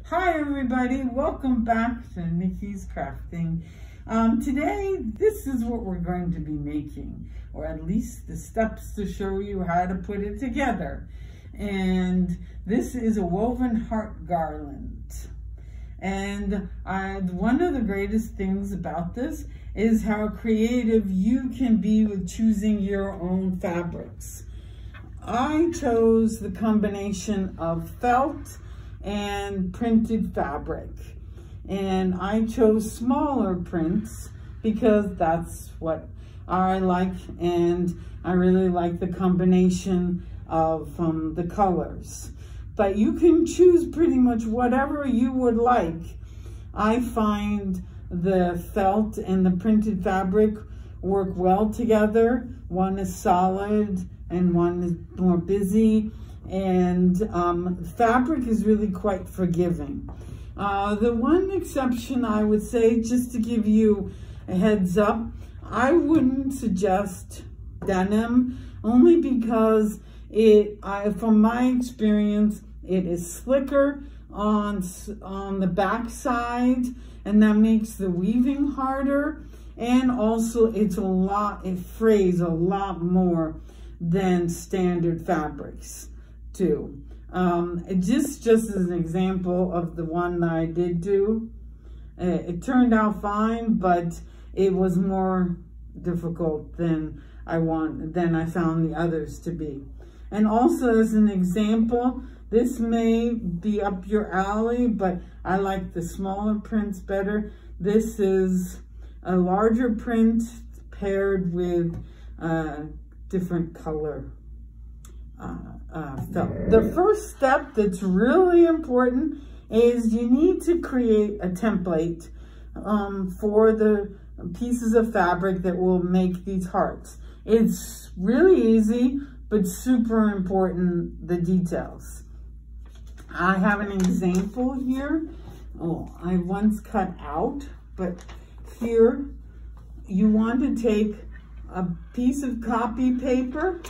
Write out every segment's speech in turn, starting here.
Hi everybody, welcome back to Nikki's Crafting. Today, this is what we're going to be making, or at least the steps to show you how to put it together. And this is a woven heart garland. And one of the greatest things about this is how creative you can be with choosing your own fabrics. I chose the combination of felt and printed fabric, and I chose smaller prints because that's what I like, and I really like the combination of the colors. But you can choose pretty much whatever you would like. I find the felt and the printed fabric work well together. One is solid and one is more busy. And fabric is really quite forgiving. The one exception I would say, just to give you a heads up, I wouldn't suggest denim, only because from my experience, it is slicker on the back side, and that makes the weaving harder. And also it frays a lot more than standard fabrics too. Just as an example of the one that I did do, it turned out fine, but it was more difficult than I found the others to be. And also as an example, this may be up your alley, but I like the smaller prints better. This is a larger print paired with different color felt. The first step that's really important is you need to create a template for the pieces of fabric that will make these hearts. It's really easy, but super important, the details. I have an example here. I once cut out, but here you want to take a piece of copy paper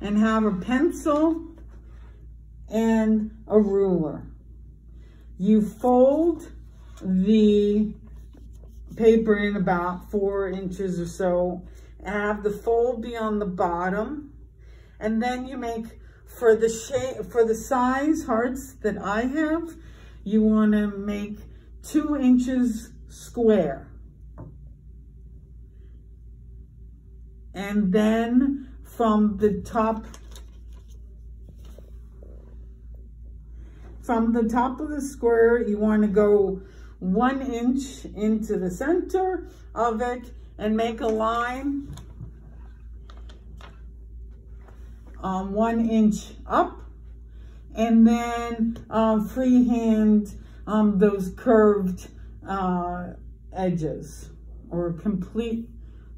and have a pencil and a ruler. You fold the paper in about 4 inches or so, and have the fold be on the bottom, and then you make, for the size hearts that I have, you want to make 2 inches square. And then from the top of the square, you want to go 1 inch into the center of it and make a line 1 inch up, and then freehand those curved edges, or complete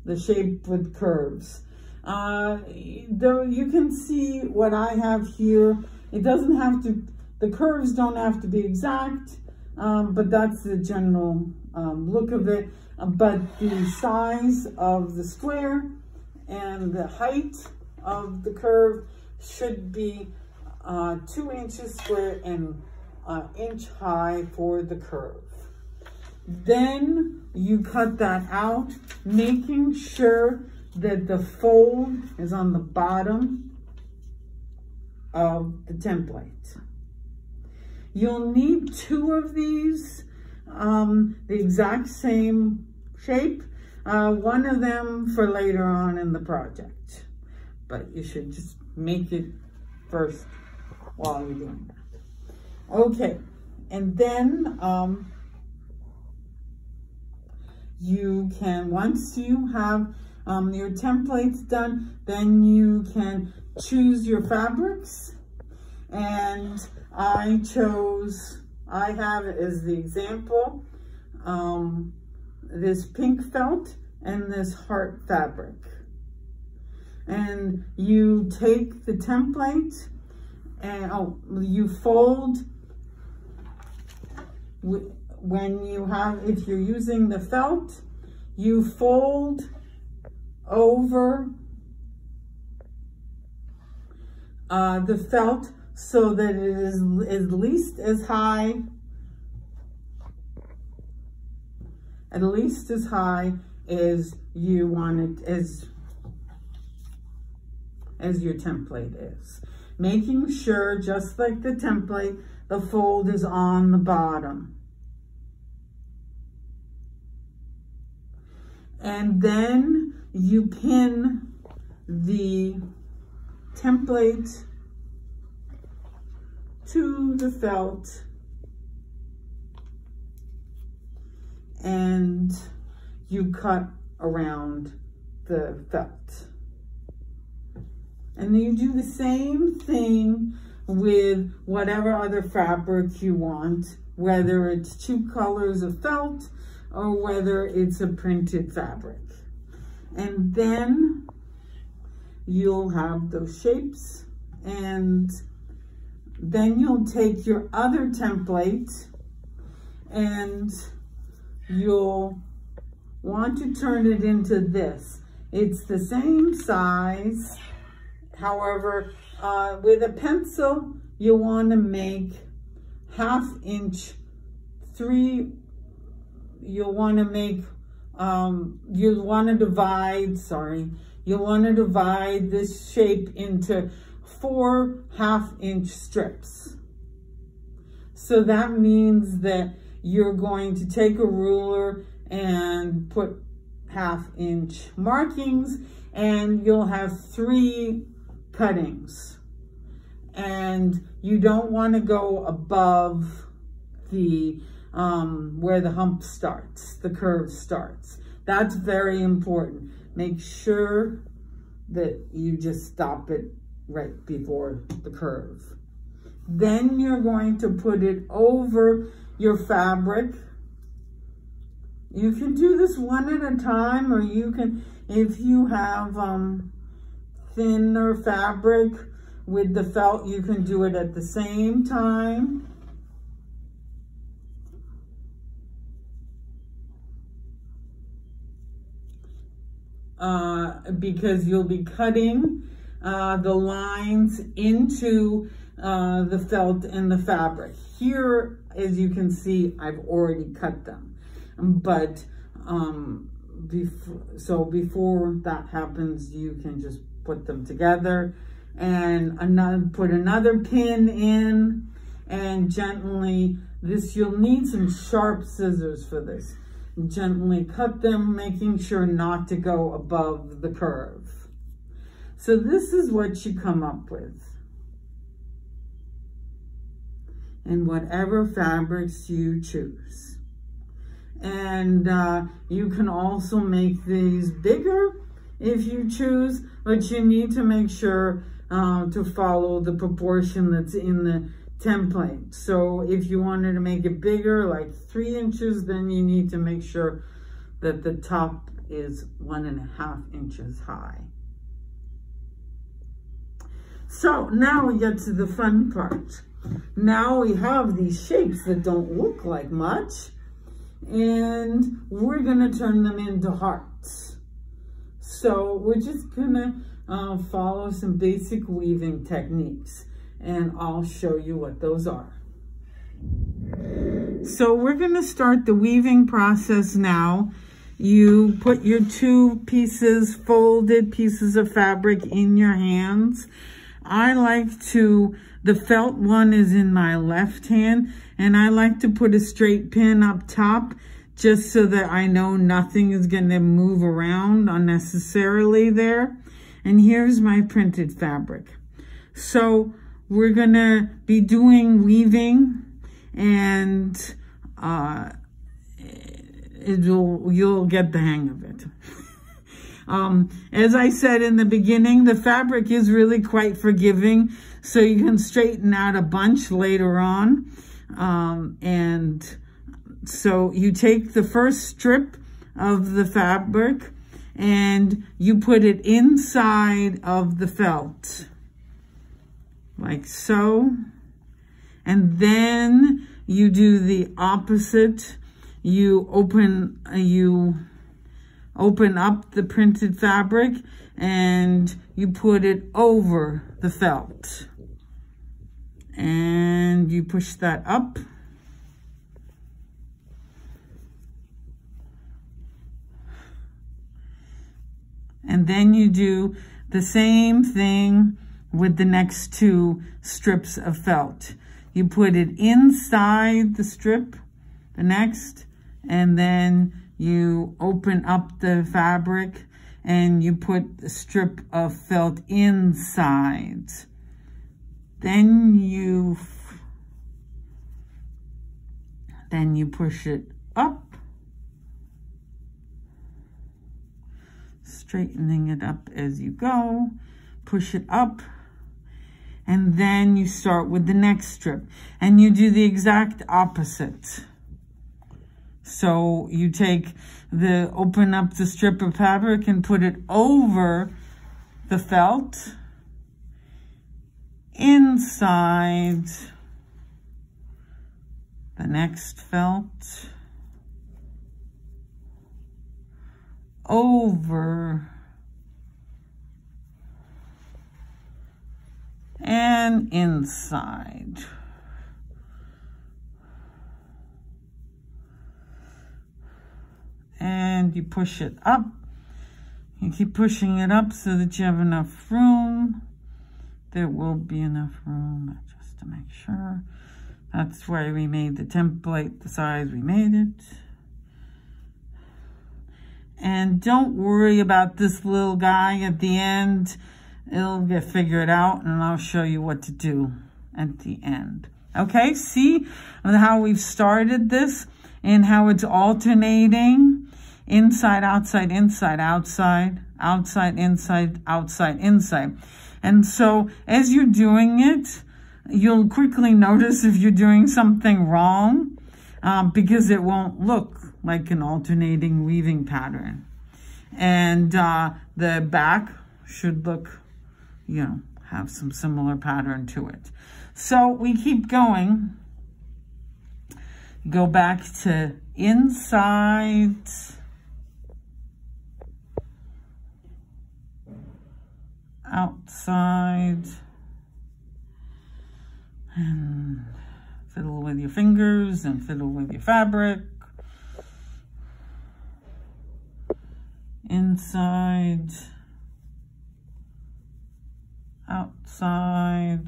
the shape with curves. Though you can see what I have here, it doesn't have to, the curves don't have to be exact, but that's the general look of it. But the size of the square and the height of the curve should be 2 inches square and 1 inch high for the curve. Then you cut that out, making sure that the fold is on the bottom of the template. You'll need 2 of these, the exact same shape, one of them for later on in the project. But you should just make it first while you're doing that. Okay, and then you can, once you have your templates done, then you can choose your fabrics. And I have as the example, this pink felt and this heart fabric. And you take the template and you fold, if you're using the felt, you fold over the felt so that it is at least as high as you want it, as your template is. Making sure, just like the template, the fold is on the bottom. And then you pin the template to the felt, and you cut around the felt. And then you do the same thing with whatever other fabric you want, whether it's 2 colors of felt or whether it's a printed fabric. And then you'll have those shapes, and then you'll take your other template and you'll want to turn it into this. It's the same size. However, with a pencil, you want to make 1/2 inch, you'll want to divide this shape into 4 1/2-inch strips. So that means that you're going to take a ruler and put 1/2-inch markings, and you'll have 3 cuttings. And you don't want to go above the where the hump starts, the curve starts. That's very important. Make sure that you just stop it right before the curve. Then you're going to put it over your fabric. You can do this one at a time, or you can, if you have thinner fabric with the felt, you can do it at the same time. Because you'll be cutting the lines into the felt and the fabric. Here, as you can see, I've already cut them. But before that happens, you can just put them together and put another pin in, and gently, you'll need some sharp scissors for this. Gently cut them, making sure not to go above the curve. So this is what you come up with. And whatever fabrics you choose. And you can also make these bigger if you choose, but you need to make sure to follow the proportion that's in the template. So if you wanted to make it bigger, like 3 inches, then you need to make sure that the top is 1.5 inches high. So now we get to the fun part. Now we have these shapes that don't look like much, and we're gonna turn them into hearts. So we're just gonna follow some basic weaving techniques, and I'll show you what those are. So we're gonna start the weaving process now. You put your 2 folded pieces of fabric in your hands. I like to, the felt one is in my left hand, and I like to put a straight pin up top just so that I know nothing is gonna move around unnecessarily there. And here's my printed fabric. So we're gonna be doing weaving, and you'll get the hang of it. As I said in the beginning, the fabric is really quite forgiving, so you can straighten out a bunch later on. And so you take the first strip of the fabric and you put it inside of the felt, like so. And then you do the opposite. You open up the printed fabric and you put it over the felt. And you push that up. And then you do the same thing with the next two strips of felt. You put it inside the strip, the next, and then you open up the fabric and you put the strip of felt inside. Then you push it up, straightening it up as you go, push it up, and then you start with the next strip and you do the exact opposite. So you open up the strip of fabric and put it over the felt, inside the next felt, over, and inside. And you push it up. You keep pushing it up so that you have enough room. There will be enough room, just to make sure. That's why we made the template the size we made it. And don't worry about this little guy at the end. It'll get figured out, and I'll show you what to do at the end. Okay, see how we've started this and how it's alternating. Inside, outside, inside, outside, outside, inside, outside, inside. And so as you're doing it, you'll quickly notice if you're doing something wrong because it won't look like an alternating weaving pattern. And the back should look, have some similar pattern to it. So we keep going. Go back to inside, outside, and fiddle with your fingers and fiddle with your fabric. Inside, outside,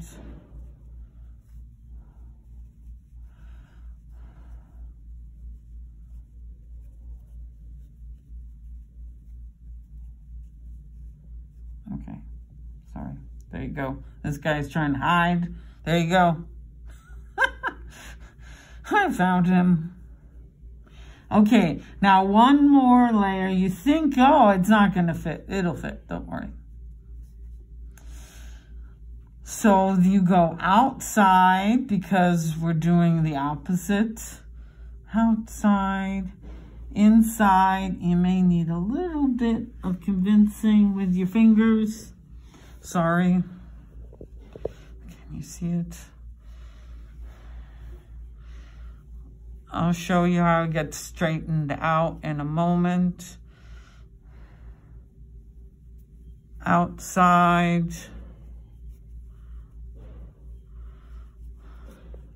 okay, sorry, there you go. This guy's trying to hide. There you go. I found him. Okay, now one more layer. You think, oh, it's not going to fit. It'll fit, don't worry. So you go outside because we're doing the opposite. Outside, inside. You may need a little bit of convincing with your fingers. Sorry. Can you see it? I'll show you how it gets straightened out in a moment. Outside.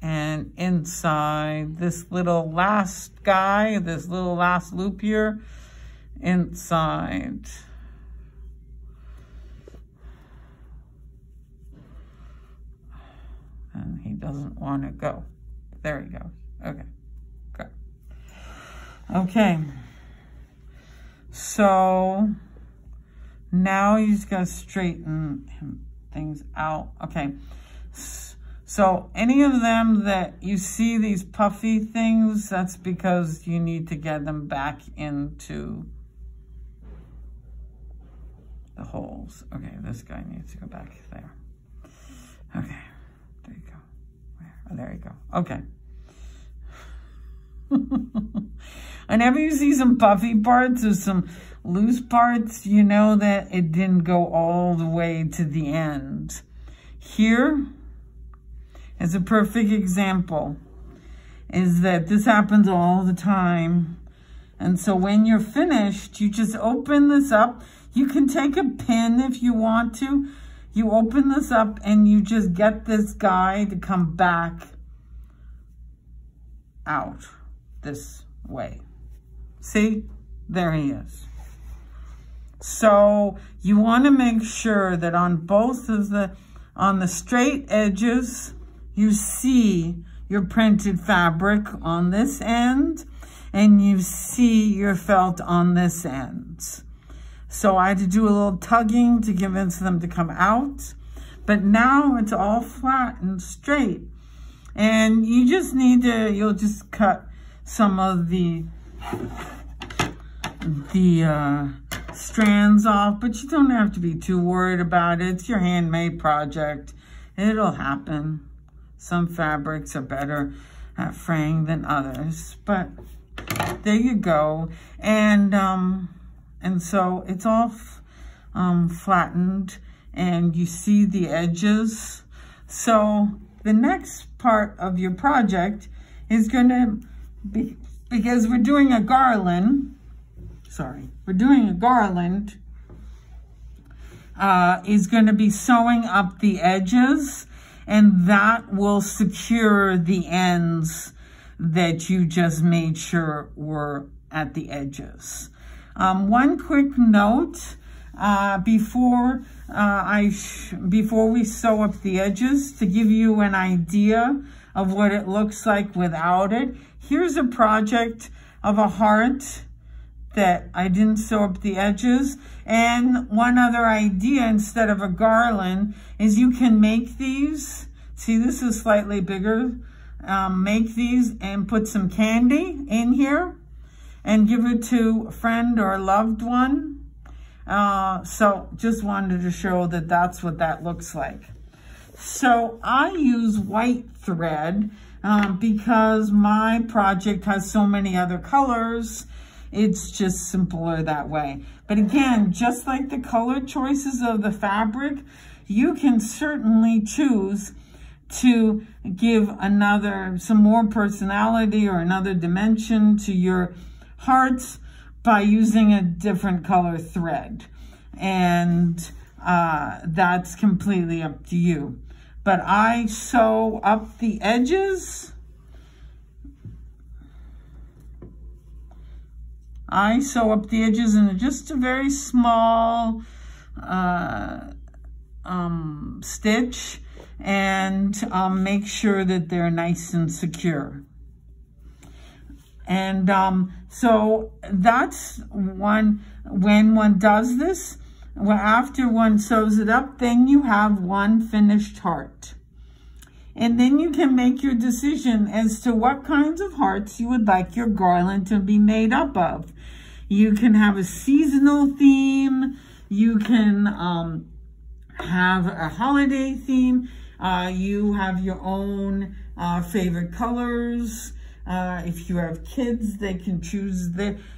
And inside. This little last guy, this little last loop here, inside. And he doesn't want to go. There he goes. Okay. Good. Okay. So now he's got to straighten things out. Okay. So any of them that you see these puffy things, that's because you need to get them back into the holes. Okay, this guy needs to go back there. Okay, there you go. Where? Oh, there you go. Okay. Whenever you see some puffy parts or some loose parts, you know that it didn't go all the way to the end. Here is a perfect example, is that this happens all the time. And so when you're finished, you just open this up. You can take a pin if you want to. you open this up and you just get this guy to come back out this way. See, there he is. So you want to make sure that on both of on the straight edges, you see your printed fabric on this end, and you see your felt on this end. So I had to do a little tugging to convince them to come out, but now it's all flat and straight. And you just need to, you'll just cut some of the strands off, but you don't have to be too worried about it. It's your handmade project. It'll happen. Some fabrics are better at fraying than others, but there you go. And so it's all flattened, and you see the edges. So the next part of your project is going to be, because we're doing a garland, is going to be sewing up the edges, and that will secure the ends that you just made sure were at the edges. One quick note, before we sew up the edges, to give you an idea of what it looks like without it, here's a project of a heart that I didn't sew up the edges. And one other idea, instead of a garland, is you can make these. See, this is slightly bigger. Make these and put some candy in here and give it to a friend or a loved one. So just wanted to show that that's what that looks like. So I use white thread because my project has so many other colors. It's just simpler that way. But again, just like the color choices of the fabric, you can certainly choose to give some more personality or another dimension to your hearts by using a different color thread. And that's completely up to you. But I sew up the edges. I sew up the edges in just a very small stitch, and make sure that they're nice and secure. And so that's when one does this. Well, after one sews it up, then you have one finished heart. And then you can make your decision as to what kinds of hearts you would like your garland to be made up of. You can have a seasonal theme. You can have a holiday theme. You have your own favorite colors. If you have kids, they can choose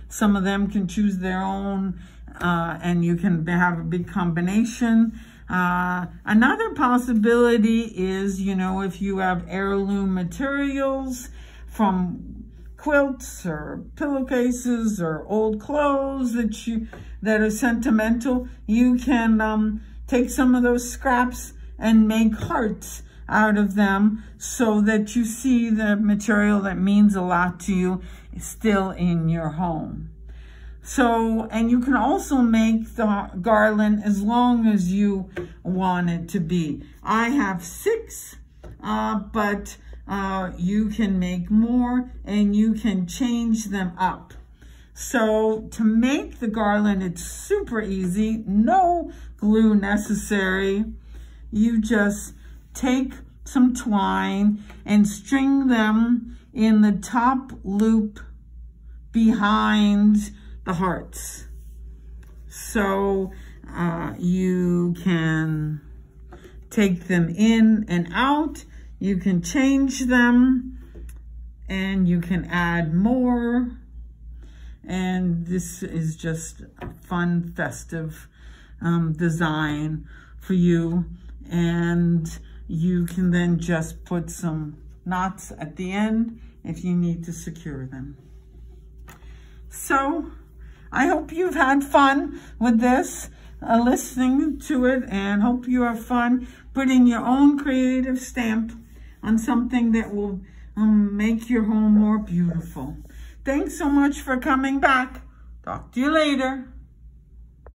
some of them can choose their own, and you can have a big combination. Another possibility is, if you have heirloom materials from quilts or pillowcases or old clothes that are sentimental, you can take some of those scraps and make hearts out of them, so that you see the material that means a lot to you is still in your home. So, and you can also make the garland as long as you want it to be. I have 6, but you can make more, and you can change them up. So to make the garland, it's super easy, no glue necessary. You just take some twine and string them in the top loop behind the hearts. So you can take them in and out, you can change them, and you can add more. And this is just a fun, festive design for you. And you can then just put some knots at the end if you need to secure them. So I hope you've had fun with this. listening to it, and hope you have fun putting your own creative stamp on something that will make your home more beautiful. Thanks so much for coming back. Talk to you later.